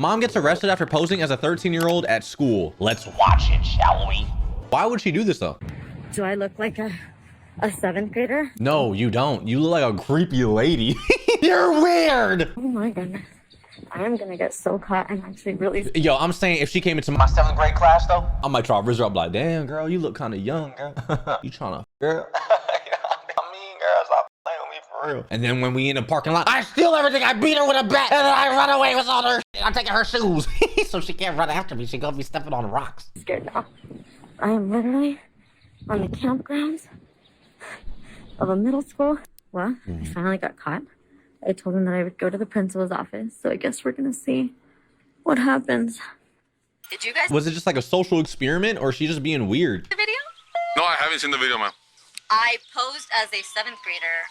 Mom gets arrested after posing as a 13-year-old at school. Let's watch it, shall we? Why would she do this though? Do I look like a 7th grader? No, you don't. You look like a creepy lady. You're weird. Oh my goodness. I am gonna get so caught. I'm actually really... Yo, I'm saying if she came into my 7th grade class though, I might try to visit her up like, damn girl, you look kind of young, girl. You trying to, girl? I mean, girl, stop playing with me for real. And then when we in the parking lot, I steal everything. I beat her with a bat, and then I run away with all her shit. I'm taking her shoes, so she can't run after me. She gonna be stepping on rocks. I'm scared now. I am literally on the campgrounds of a middle school. Well, I finally got caught. I told him that I would go to the principal's office, so I guess we're gonna see what happens. Did you guys? Was it just like a social experiment, or is she just being weird? The video? No, I haven't seen the video, man. I posed as a 7th grader.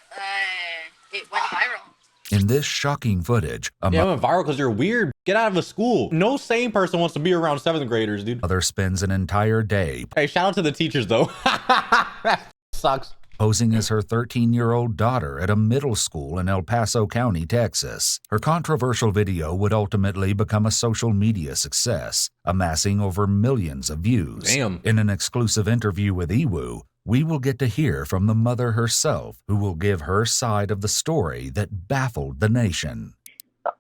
It went viral. In this shocking footage, a Yeah, it went viral because you're weird. Get out of a school. No sane person wants to be around 7th graders, dude. mother spends an entire day Hey, shout out to the teachers though. That sucks. posing as her 13-year-old daughter at a middle school in El Paso County, Texas. Her controversial video would ultimately become a social media success, amassing over millions of views. Damn. In an exclusive interview with Iwu, we will get to hear from the mother herself, who will give her side of the story that baffled the nation.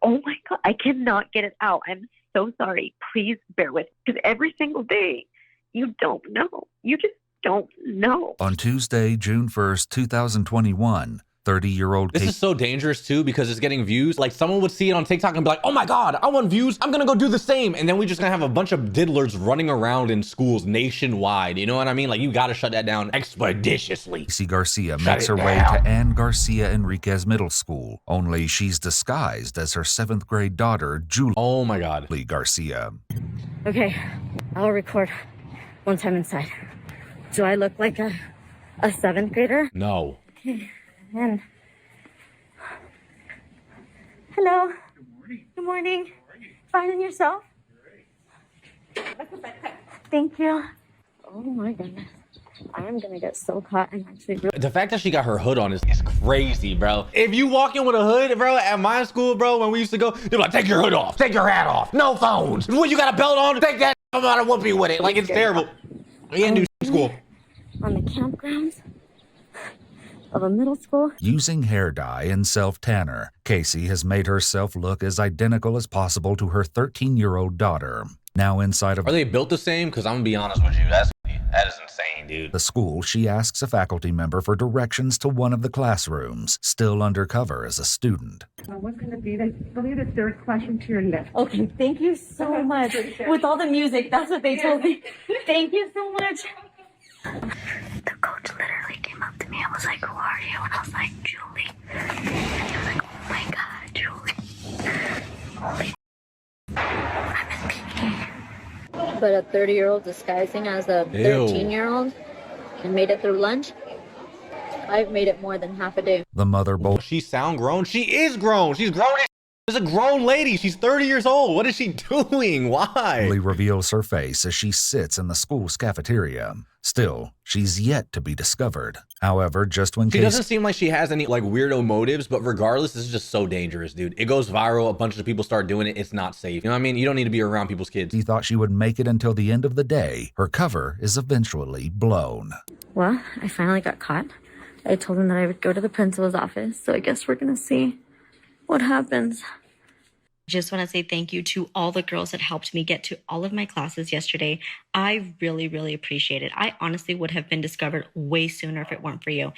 Oh my God, I cannot get it out. I'm so sorry. Please bear with me. Because every single day, you don't know. You just don't know. On Tuesday, June 1st, 2021, 30-year-old This is so dangerous too because it's getting views. Like someone would see it on TikTok and be like, oh my God, I want views. I'm gonna go do the same. And then we just gonna have a bunch of diddlers running around in schools nationwide. You know what I mean? Like you gotta shut that down expeditiously. Casey Garcia Shut makes it her way down. to Ann Garcia Enriquez Middle School, only she's disguised as her 7th grade daughter, Julie Oh my God. Garcia. Okay, I'll record once I'm inside. Do I look like a 7th grader? No. Okay, and... Hello. Good morning. Good morning. How are you? Fine, and yourself? Great. Thank you. Oh my goodness. I am gonna get so caught. I'm actually really... The fact that she got her hood on is crazy, bro. If you walk in with a hood, bro, at my school, bro, when we used to go, they're like, take your hood off, take your hat off, no phones. What, you got a belt on? Take that out of whoopee with it. Like, it's terrible. We didn't do school. On the campgrounds of a middle school. Using hair dye and self-tanner, Casey has made herself look as identical as possible to her 13-year-old daughter. Now inside of Are they built the same? Because I'm gonna be honest with you, that is insane, dude. the school, she asks a faculty member for directions to one of the classrooms, still undercover as a student. What's going to be the, I believe the 3rd classroom to your left. Okay, thank you so much. With all the music, that's what they told me. Thank you so much. The coach literally came up to me and was like, who are you? And I was like, Julie. And he was like, oh my God, Julie. Holy I'm in PK. But a 30-year-old disguising as a 13-year-old and made it through lunch? I've made it more than half a day. The mother bold She sound grown? She is grown. She's grown. She's a grown lady. She's 30 years old. What is she doing? Why? reveals her face as she sits in the school's cafeteria. Still, she's yet to be discovered. However, just when She Casey doesn't seem like she has any like weirdo motives, but regardless, this is just so dangerous, dude. It goes viral. A bunch of people start doing it. It's not safe. You know what I mean? You don't need to be around people's kids. thought she would make it until the end of the day, her cover is eventually blown. Well, I finally got caught. I told him that I would go to the principal's office, so I guess we're gonna see what happens. Just want to say thank you to all the girls that helped me get to all of my classes yesterday. I really, really appreciate it. I honestly would have been discovered way sooner if it weren't for you.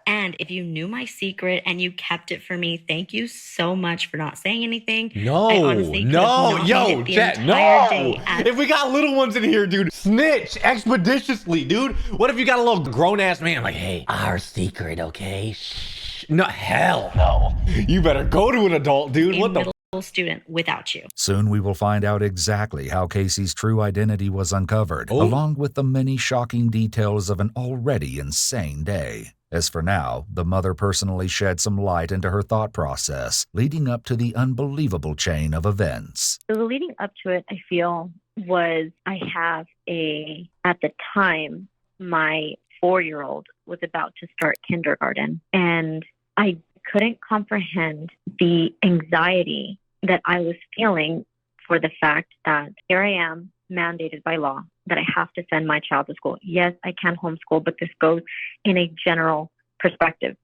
And if you knew my secret and you kept it for me, thank you so much for not saying anything. No, I honestly could have no, not yo, made it the chat, entire no. day at- If we got little ones in here, dude, snitch expeditiously, dude. What if you got a little grown ass man like, hey, our secret, okay? Shh. No, hell no. You better go to an adult, dude. a What the? middle student without you. Soon we will find out exactly how Casey's true identity was uncovered, Oh. along with the many shocking details of an already insane day. As for now, the mother personally shed some light into her thought process, leading up to the unbelievable chain of events. So the leading up to it, I feel, was at the time, my 4-year-old was about to start kindergarten. And I couldn't comprehend the anxiety that I was feeling for the fact that here I am, mandated by law, that I have to send my child to school. Yes, I can homeschool, but this goes in a general perspective.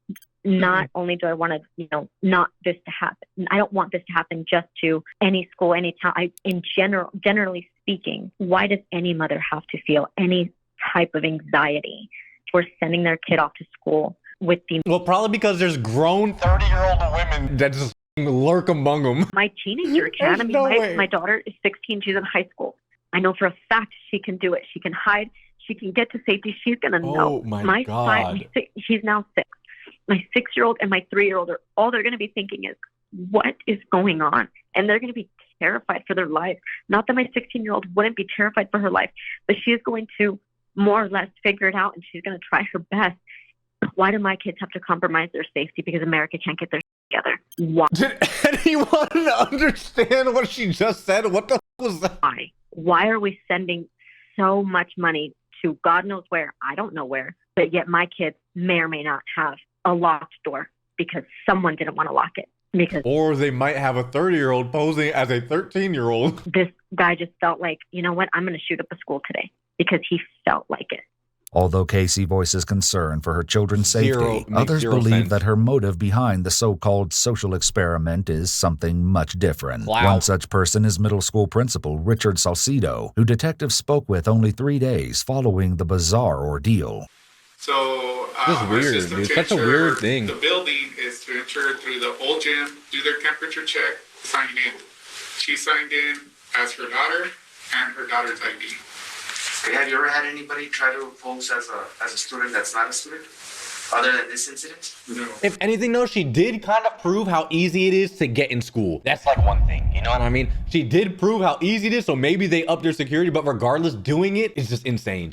Not only do I want to, not this to happen. I don't want this to happen just to any school, any town. Generally speaking, why does any mother have to feel any type of anxiety for sending their kid off to school with the... Well, probably because there's grown 30-year-old women that just lurk among them. My teenager can. I mean, my daughter is 16. She's in high school. I know for a fact she can do it. She can hide. She can get to safety. She's going to know. Oh, my God. She's now 6. My 6-year-old and my 3-year-old are all they're going to be thinking is, what is going on? And they're going to be terrified for their life. Not that my 16-year-old wouldn't be terrified for her life, but she is going to more or less figure it out, and she's going to try her best. Why do my kids have to compromise their safety because America can't get their together? Why? Did anyone understand what she just said? What the was that? Why are we sending so much money to God knows where? I don't know where, but yet my kids may or may not have a locked door because someone didn't want to lock it. Or they might have a 30-year-old posing as a 13-year-old. This guy just felt like, you know what, I'm going to shoot up a school today because he felt like it. Although Casey voices concern for her children's safety, others believe that her motive behind the so-called social experiment is something much different. Wow. One such person is middle school principal Richard Salcido, who detectives spoke with only 3 days following the bizarre ordeal. So this is weird, dude. Such a weird thing. The building is to enter through the old gym, do their temperature check, sign in. She signed in as her daughter and her daughter's ID. Have you ever had anybody try to pose as a student that's not a student, other than this incident? No. If anything, though, she did kind of prove how easy it is to get in school. That's like one thing, you know what I mean? She did prove how easy it is, so maybe they upped their security, but regardless, doing it is just insane.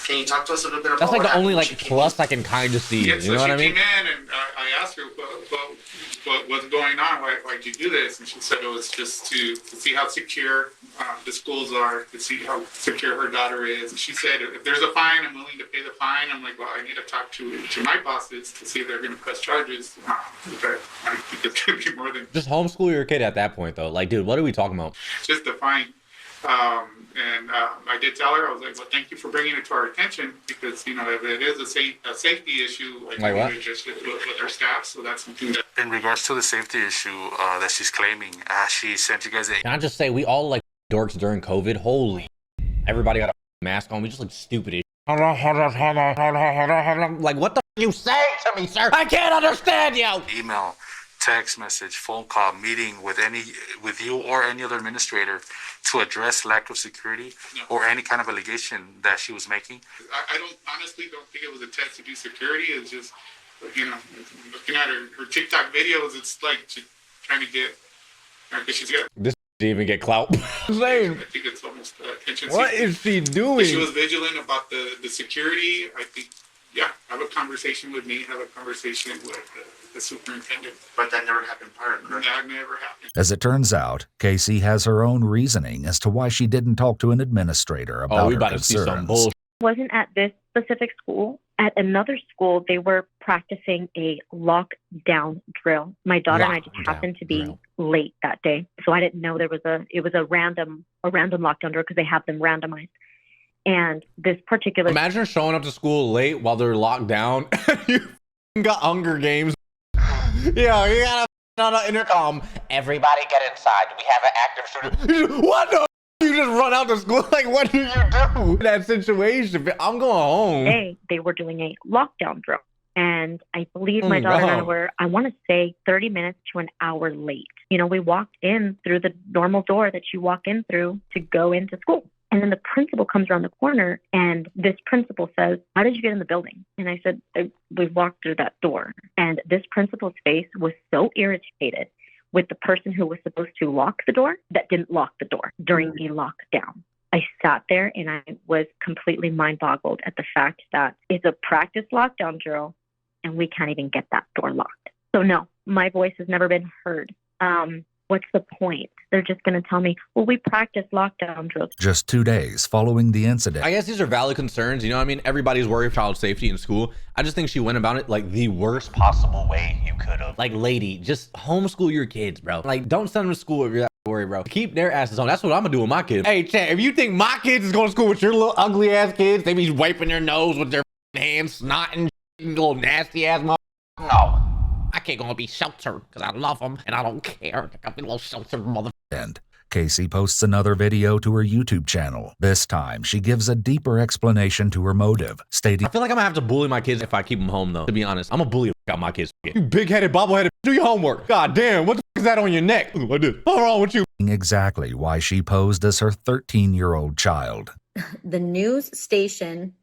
Can you talk to us a little bit about that's like what the only happened? like plus I can kind of see. Yeah, you so know what I mean? she came in and I asked her, what's going on? Why'd you do this? And she said it was just to see how secure the schools are, to see how secure her daughter is. And she said, if there's a fine, I'm willing to pay the fine. I'm like, well, I need to talk to my bosses to see if they're going to press charges. But I think it's going to be more than just homeschool your kid at that point, though. Like, dude, what are we talking about? just the fine. I did tell her, I was like, well, thank you for bringing it to our attention because, you know, if it is a safety issue, like we would address it with our staff. So that's something that... In regards to the safety issue that she's claiming, she sent you guys a... Can I just say, we all like dorks during COVID. Holy, everybody got a mask on. We just look stupid as like, what the you say to me, sir? I can't understand you. email, text message, phone call, meeting with you or any other administrator to address lack of security or any kind of allegation that she was making? I honestly don't think it was a test to do security. It's just, you know, looking at her TikTok videos, it's like she's trying to get, because she's got... This didn't even get clout. I think it's almost attention. What is she doing? She was vigilant about the security. I think, yeah, have a conversation with me, have a conversation with the superintendent. But that never happened prior, correct? That never happened. As it turns out, Casey has her own reasoning as to why she didn't talk to an administrator about her concerns. It wasn't at this specific school. At another school, they were practicing a lockdown drill. My daughter and I just happened to be late that day, so I didn't know it was a random lockdown drill because they have them randomized. And this particular... Imagine showing up to school late while they're locked down. You got Hunger Games. Yeah, you gotta on the intercom. Everybody get inside. We have an active shooter. What the? You just run out to school? Like, what do you do in that situation? I'm going home. Today, they were doing a lockdown drill. And I believe my daughter and I were, I want to say, 30 minutes to an hour late. You know, we walked in through the normal door that you walk in through to go into school. And then the principal comes around the corner and this principal says, how did you get in the building? And I said, we walked through that door. And this principal's face was so irritated with the person who was supposed to lock the door that didn't lock the door during the lockdown. I sat there and I was completely mind boggled at the fact that it's a practice lockdown drill and we can't even get that door locked. So no, my voice has never been heard. What's the point? They're just going to tell me, well, we practice lockdown drills. Just 2 days following the incident. I guess these are valid concerns. You know what I mean? Everybody's worried of child safety in school. I just think she went about it like the worst possible way you could have. Like, lady, just homeschool your kids, bro. Like, don't send them to school if you're worry, bro. Keep their asses on. That's what I'm gonna do with my kids. Hey, chat, if you think my kids is going to school with your little ugly ass kids, they be wiping their nose with their hands, snotting, little nasty ass mother. No. I can't gonna be sheltered because I love them and I don't care. I got a little sheltered mother. And Casey posts another video to her YouTube channel. This time, she gives a deeper explanation to her motive, stating, I feel like I'm gonna have to bully my kids if I keep them home, though. To be honest, I'm gonna bully out my kids. You big-headed, bobbleheaded, do your homework. God damn, what the f is that on your neck? What is? What's wrong with you? exactly why she posed as her 13-year-old child. The news station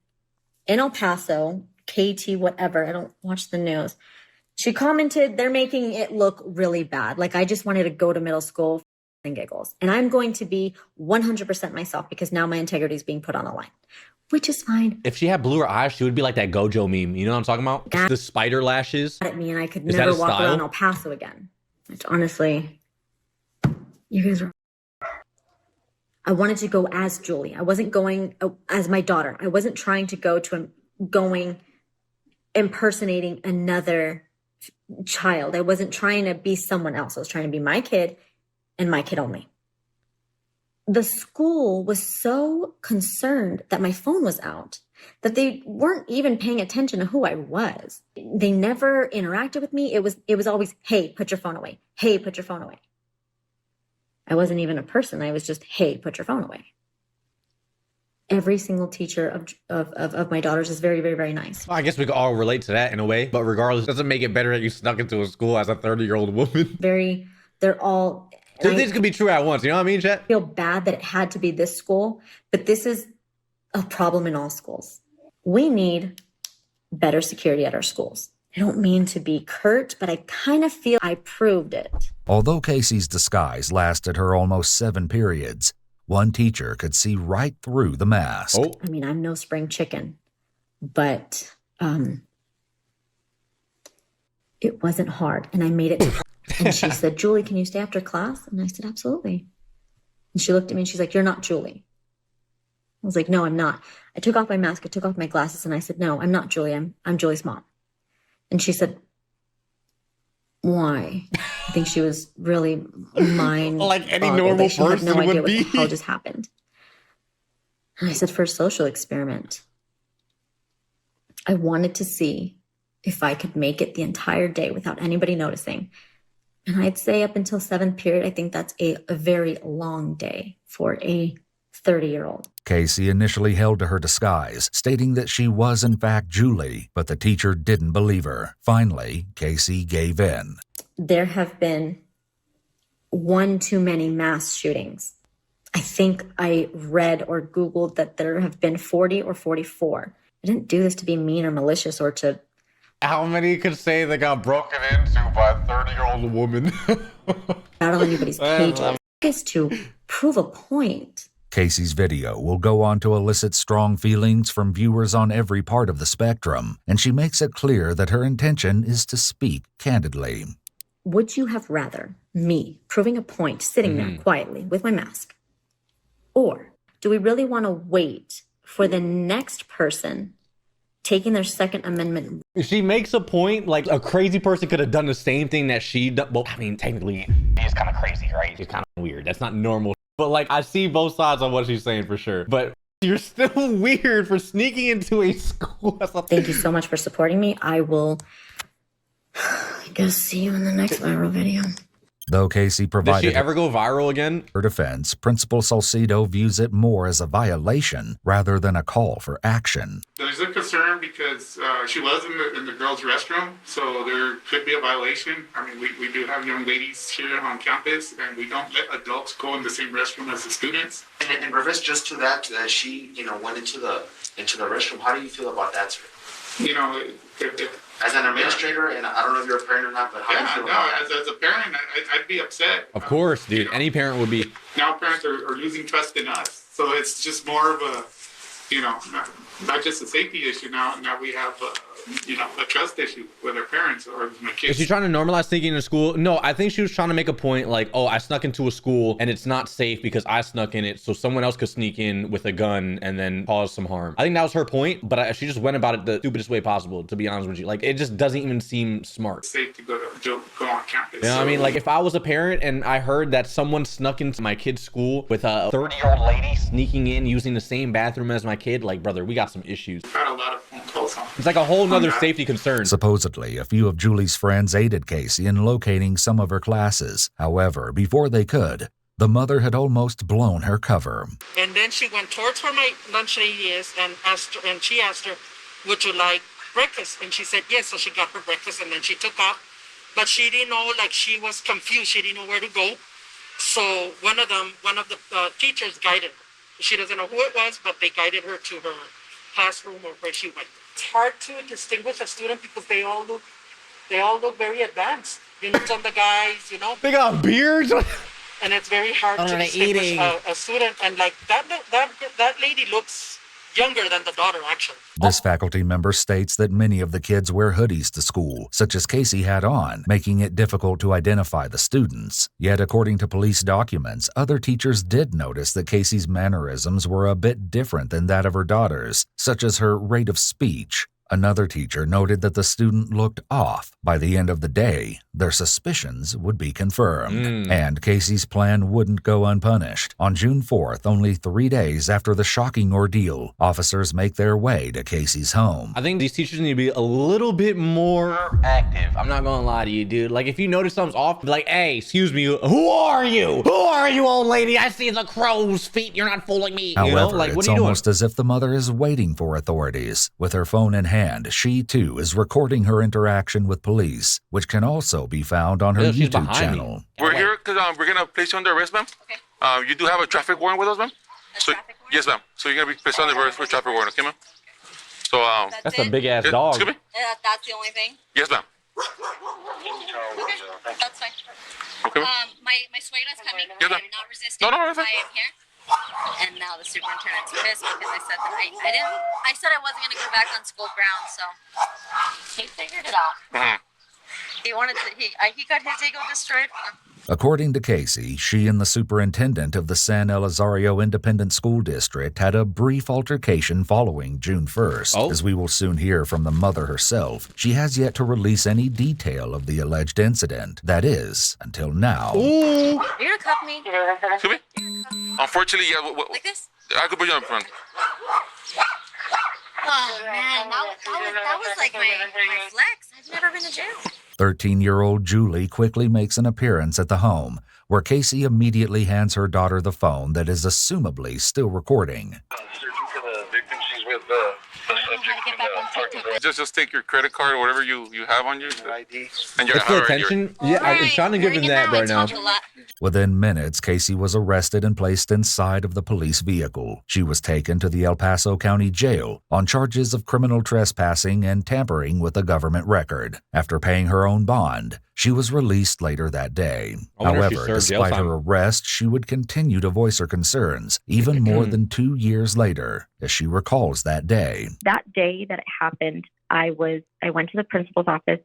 in El Paso, KT, whatever, I don't watch the news. She commented, they're making it look really bad. Like, I just wanted to go to middle school and giggles. And I'm going to be 100% myself because now my integrity is being put on the line, which is fine. If she had bluer eyes, she would be like that Gojo meme. You know what I'm talking about? That- The spider lashes. At me, and I could Is that never a walk style? around El Paso again. Which honestly, you guys are. I wanted to go as Julie. I wasn't going as my daughter. I wasn't trying to go to impersonating another child. I wasn't trying to be someone else. I was trying to be my kid and my kid only. The school was so concerned that my phone was out that they weren't even paying attention to who I was. They never interacted with me. It was always, hey, put your phone away. Hey, put your phone away. I wasn't even a person. I was just, hey, put your phone away. Every single teacher of my daughters is very, very, very nice. Well, I guess we could all relate to that in a way, but regardless, it doesn't make it better that you snuck into a school as a 30-year-old woman. They're all... Two things could be true at once, you know what I mean, chat? I feel bad that it had to be this school, but this is a problem in all schools. We need better security at our schools. I don't mean to be curt, but I kind of feel I proved it. Although Casey's disguise lasted her almost 7 periods, one teacher could see right through the mask. Oh. I mean, I'm no spring chicken, but it wasn't hard, and I made it. And she said, Julie, can you stay after class? And I said, absolutely. And she looked at me and she's like, you're not Julie. I was like, no, I'm not. I took off my mask, I took off my glasses, and I said, no, I'm not Julie. I'm Julie's mom. And she said, why? I think she was really like any normal she had no person idea would be. what the hell just happened. And I said, for a social experiment, I wanted to see if I could make it the entire day without anybody noticing. And I'd say up until 7th period, I think that's a very long day for a 30-year-old. Casey initially held to her disguise, stating that she was in fact Julie, but the teacher didn't believe her. Finally, Casey gave in. There have been one too many mass shootings. I think I read or Googled that there have been 40 or 44. I didn't do this to be mean or malicious or to... How many could say they got broken into by a 30-year-old woman? battle anybody's pages. Is to prove a point. Casey's video will go on to elicit strong feelings from viewers on every part of the spectrum, and she makes it clear that her intention is to speak candidly. Would you have rather me proving a point sitting there quietly with my mask? Or do we really want to wait for the next person taking their Second Amendment? She makes a point, like a crazy person could have done the same thing that she done. Well, I mean, technically, he's kind of crazy, right? He's kind of weird. That's not normal. But like, I see both sides on what she's saying for sure. But you're still weird for sneaking into a school. Thank you so much for supporting me. I will, I guess, see you in the next viral video. Though Casey provided... Did she ever go viral again? Her defense, Principal Salcido views it more as a violation rather than a call for action. There's a concern because she was in the girls' restroom, so there could be a violation. I mean, we do have young ladies here on campus, and we don't let adults go in the same restroom as the students. And in reverse, just to that, she, went into the restroom. How do you feel about that, sir? As an administrator, and I don't know if you're a parent or not, but how do you feel about that? As a parent, I'd be upset. Of course, dude. Any parent would be. Now parents are losing trust in us, so it's just more of a, not just a safety issue. Now we have a trust issue with our parents or my kids. Is she trying to normalize sneaking into school? No, I think she was trying to make a point like, oh, I snuck into a school and it's not safe because I snuck in it, so someone else could sneak in with a gun and then cause some harm. I think that was her point, but she just went about it the stupidest way possible, to be honest with you. Like, it just doesn't even seem smart. It's safe to go to to go on campus. You know what I mean? Like, if I was a parent and I heard that someone snuck into my kid's school with a 30-year-old lady sneaking in using the same bathroom as my kid, like, brother, we got some issues. I've had a lot of phone calls on. It's like a whole nother safety concern. Supposedly, a few of Julie's friends aided Casey in locating some of her classes. However, before they could, the mother had almost blown her cover. And then she went towards where my lunch lady is and she asked her, would you like breakfast? And she said yes, so she got her breakfast and then she took off. But she didn't know, like, she was confused. She didn't know where to go. So one of the teachers guided her. She doesn't know who it was, but they guided her to her classroom or where she went. It's hard to distinguish a student because they all look very advanced. You know, some of the guys, you know. They got beards. And it's very hard to distinguish a student. And like that lady looks younger than the daughter, actually. This faculty member states that many of the kids wear hoodies to school, such as Casey had on, making it difficult to identify the students. Yet, according to police documents, other teachers did notice that Casey's mannerisms were a bit different than that of her daughters, such as her rate of speech. Another teacher noted that the student looked off. By the end of the day, their suspicions would be confirmed. And Casey's plan wouldn't go unpunished. On June 4th, only 3 days after the shocking ordeal, officers make their way to Casey's home. I think these teachers need to be a little bit more active. I'm not gonna lie to you, dude. Like, if you notice something's off, be like, hey, excuse me, who are you? Who are you, old lady? I see the crow's feet. You're not fooling me. However, you know? Like, what it's are you almost doing? as if the mother is waiting for authorities. With her phone in hand, she too is recording her interaction with police, which can also be found on her YouTube channel. We're here because we're gonna place you under arrest, ma'am. Okay. You do have a traffic warrant with us, ma'am. Yes, ma'am. So you're gonna be placed under arrest for traffic warrant, okay, ma'am? So that's a big ass dog. Excuse me? That's the only thing? Yes, ma'am. Okay, that's fine. Okay. My suegra's coming. Yes, I ma'am. am not resisting. No, it's fine. I am here. And now the superintendent's pissed because I said that I said I wasn't gonna go back on school grounds, so he figured it out. He wanted to, he got his ego destroyed. According to Casey, she and the superintendent of the San Elizario Independent School District had a brief altercation following June 1st. As we will soon hear from the mother herself, she has yet to release any detail of the alleged incident. That is, until now. You're gonna cuff me. Excuse me? Unfortunately, yeah. Like this? I could put you on front. Oh man, that was like my flex. I've never been to jail. 13-year-old Julie quickly makes an appearance at the home, where Casey immediately hands her daughter the phone that is assumably still recording. Just take your credit card or whatever you have on you. ID. And your attention? Yeah, I'm trying to give him that right now. Within minutes, Casey was arrested and placed inside of the police vehicle. She was taken to the El Paso County Jail on charges of criminal trespassing and tampering with a government record. After paying her own bond, she was released later that day. However, despite her arrest, she would continue to voice her concerns, even more than 2 years later, as she recalls that day. That day that it happened, I went to the principal's office,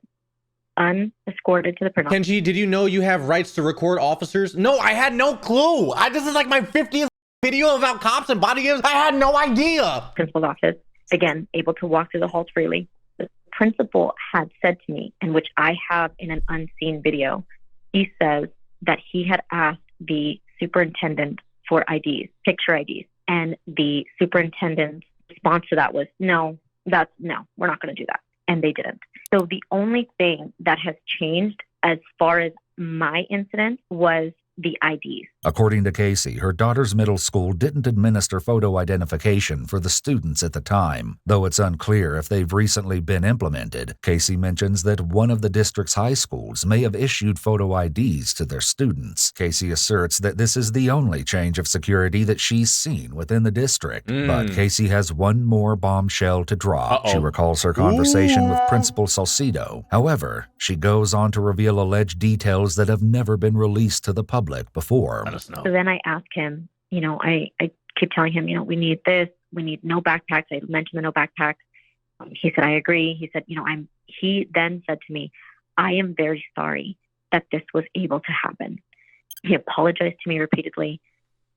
unescorted to the principal. Kenji, did you know you have rights to record officers? No, I had no clue. This is like my 50th video about cops and bodycams. I had no idea. Principal's office, again, able to walk through the halls freely. The principal had said to me, and which I have in an unseen video, he says that he had asked the superintendent for IDs, picture IDs, and the superintendent's response to that was, no, we're not going to do that. And they didn't. So the only thing that has changed as far as my incident was the IDs. According to Casey, her daughter's middle school didn't administer photo identification for the students at the time. Though it's unclear if they've recently been implemented, Casey mentions that one of the district's high schools may have issued photo IDs to their students. Casey asserts that this is the only change of security that she's seen within the district. But Casey has one more bombshell to drop. She recalls her conversation with Principal Salcido. However, she goes on to reveal alleged details that have never been released to the public before. So then I asked him, I keep telling him, we need this, we need no backpacks. I mentioned the no backpacks. He said, I agree. He said, he then said to me, I am very sorry that this was able to happen. He apologized to me repeatedly.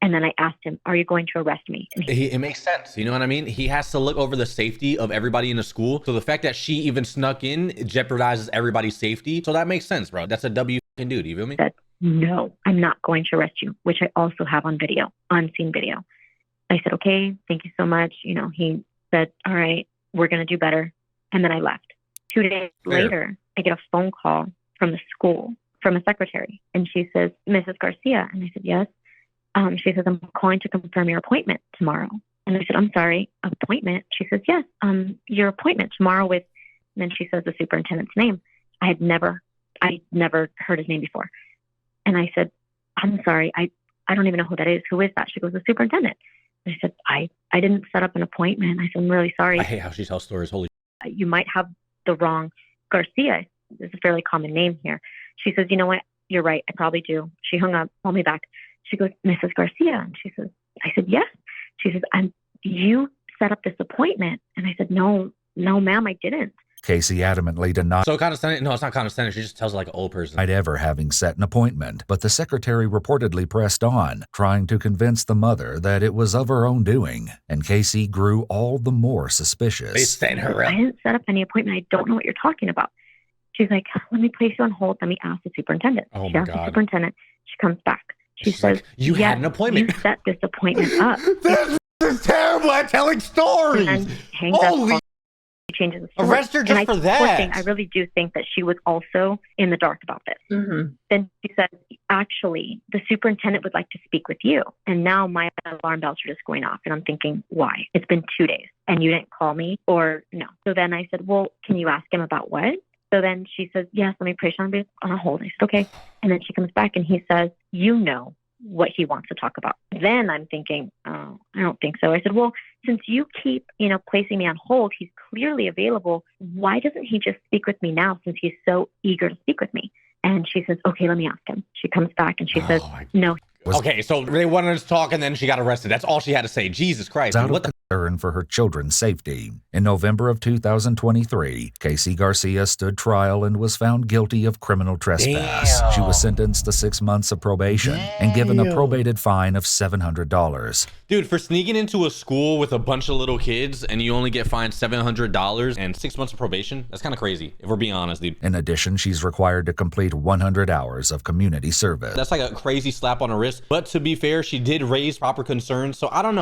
And then I asked him, are you going to arrest me? And It makes sense. You know what I mean? He has to look over the safety of everybody in the school. So the fact that she even snuck in jeopardizes everybody's safety. So that makes sense, bro. That's a W can do. Do you feel me? said, no, I'm not going to arrest you, which I also have on video, unseen video. I said, okay, thank you so much. You know, he said, all right, we're going to do better. And then I left. 2 days later, I get a phone call from the school, from a secretary. And she says, Mrs. Garcia. And I said, yes. She says, I'm calling to confirm your appointment tomorrow. And I said, I'm sorry, appointment? She says, yes, your appointment tomorrow with, and then she says the superintendent's name. I never heard his name before. And I said, I'm sorry, I don't even know who that is. Who is that? She goes, the superintendent. I said, I didn't set up an appointment. I said, I'm really sorry. I hate how she tells stories. Holy. You might have the wrong Garcia. Is a fairly common name here. She says, you know what? You're right. I probably do. She hung up, called me back. She goes, Mrs. Garcia. And she says, I said, yes. She says, you set up this appointment. And I said, no, ma'am, I didn't. Casey adamantly denied. So condescending? No, it's not condescending. She just tells it like an old person. Ever having set an appointment, but the secretary reportedly pressed on, trying to convince the mother that it was of her own doing, and Casey grew all the more suspicious. They sent her up. I didn't set up any appointment. I don't know what you're talking about. She's like, let me place you on hold. Let me ask the superintendent. Oh she my asked the God. superintendent. She comes back. She She's says, like, you yes, had an appointment. You set this appointment up. This is terrible at telling stories. And hangs up, Holy. calls, changes the story. Arrest her just And for poor that. thing, I really do think that she was also in the dark about this. Mm-hmm. Then she said, actually, the superintendent would like to speak with you. And now my alarm bells are just going off. And I'm thinking, why? It's been 2 days and you didn't call me or no. So then I said, well, can you ask him about what? So then she says, yes, let me place you on a hold. I said, okay. And then she comes back and he says, you know what he wants to talk about. Then I'm thinking, oh, I don't think so. I said, well, since you keep, placing me on hold, he's clearly available. Why doesn't he just speak with me now since he's so eager to speak with me? And she says, okay, let me ask him. She comes back and she says, no. Okay, so they wanted us to talk and then she got arrested. That's all she had to say. Jesus Christ. Out What of the concern for her children's safety. In November of 2023, Casey Garcia stood trial and was found guilty of criminal trespass. Damn. She was sentenced to 6 months of probation and given a probated fine of $700. Dude, for sneaking into a school with a bunch of little kids and you only get fined $700 and 6 months of probation, that's kind of crazy, if we're being honest, dude. In addition, she's required to complete 100 hours of community service. That's like a crazy slap on the wrist. But to be fair, she did raise proper concerns. So I don't know.